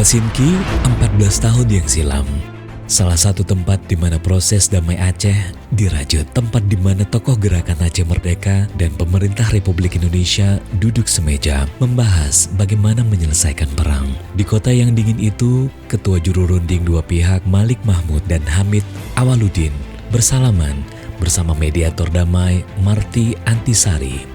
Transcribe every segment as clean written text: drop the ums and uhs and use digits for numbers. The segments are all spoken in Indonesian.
Helsinki 14 tahun yang silam. Salah satu tempat di mana proses damai Aceh dirajut. Tempat di mana tokoh gerakan Aceh Merdeka dan pemerintah Republik Indonesia duduk semeja membahas bagaimana menyelesaikan perang. Di kota yang dingin itu, ketua juru runding dua pihak Malik Mahmud dan Hamid Awaludin bersalaman bersama mediator damai Marty Antisari.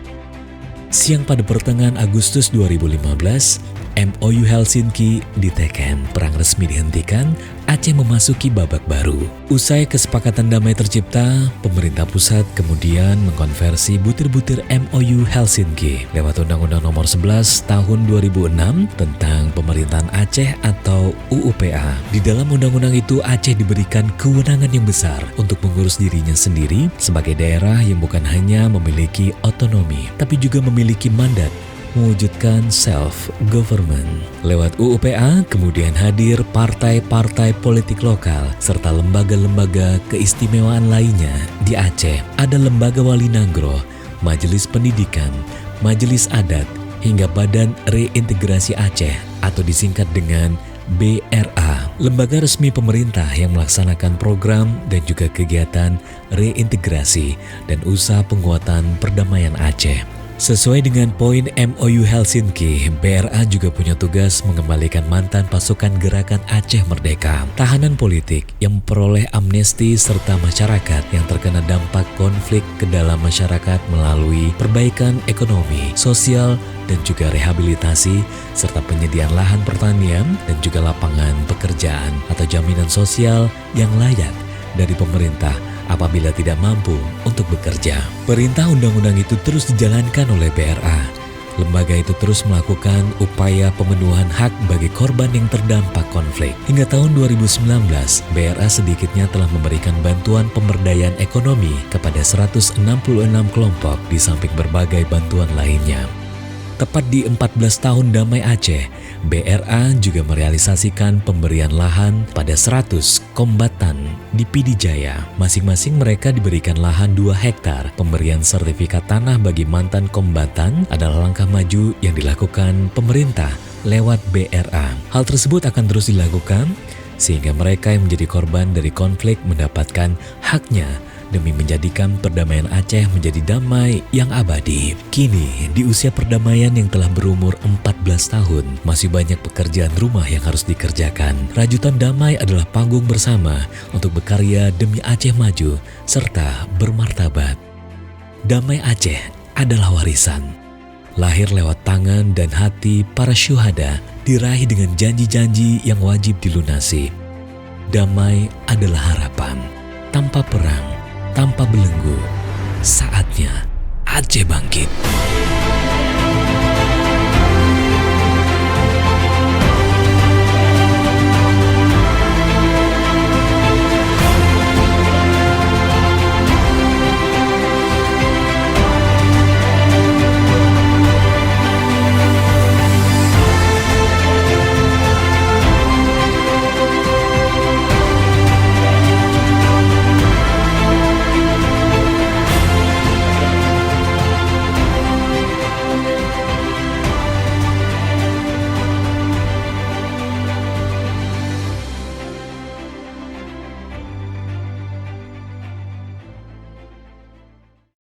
Siang pada pertengahan Agustus 2015, MOU Helsinki diteken, perang resmi dihentikan, Aceh memasuki babak baru. Usai kesepakatan damai tercipta, pemerintah pusat kemudian mengkonversi butir-butir MOU Helsinki lewat Undang-Undang Nomor 11 Tahun 2006 tentang Pemerintahan Aceh atau UUPA. Di dalam undang-undang itu, Aceh diberikan kewenangan yang besar untuk mengurus dirinya sendiri sebagai daerah yang bukan hanya memiliki otonomi, tapi juga memiliki mandat mewujudkan self-government. Lewat UUPA kemudian hadir partai-partai politik lokal serta lembaga-lembaga keistimewaan lainnya di Aceh. Ada Lembaga Wali Nanggro, Majelis Pendidikan, Majelis Adat, hingga Badan Reintegrasi Aceh atau disingkat dengan BRA, lembaga resmi pemerintah yang melaksanakan program dan juga kegiatan reintegrasi dan usaha penguatan perdamaian Aceh. Sesuai dengan poin MOU Helsinki, BRA juga punya tugas mengembalikan mantan pasukan gerakan Aceh Merdeka, tahanan politik yang memperoleh amnesti serta masyarakat yang terkena dampak konflik ke dalam masyarakat melalui perbaikan ekonomi, sosial, dan juga rehabilitasi, serta penyediaan lahan pertanian dan juga lapangan pekerjaan atau jaminan sosial yang layak dari pemerintah apabila tidak mampu untuk bekerja. Perintah undang-undang itu terus dijalankan oleh BRA. Lembaga itu terus melakukan upaya pemenuhan hak bagi korban yang terdampak konflik. Hingga tahun 2019, BRA sedikitnya telah memberikan bantuan pemberdayaan ekonomi kepada 166 kelompok di samping berbagai bantuan lainnya. Tepat di 14 tahun damai Aceh, BRA juga merealisasikan pemberian lahan pada 100 kombatan di Pidi Jaya. Masing-masing mereka diberikan lahan 2 hektar. Pemberian sertifikat tanah bagi mantan kombatan adalah langkah maju yang dilakukan pemerintah lewat BRA. Hal tersebut akan terus dilakukan sehingga mereka yang menjadi korban dari konflik mendapatkan haknya demi menjadikan perdamaian Aceh menjadi damai yang abadi. Kini, di usia perdamaian yang telah berumur 14 tahun, masih banyak pekerjaan rumah yang harus dikerjakan. Rajutan damai adalah panggung bersama untuk berkarya demi Aceh maju serta bermartabat. Damai Aceh adalah warisan. Lahir lewat tangan dan hati para syuhada, diraih dengan janji-janji yang wajib dilunasi. Damai adalah harapan. Tanpa perang, tanpa belenggu, saatnya Aceh bangkit.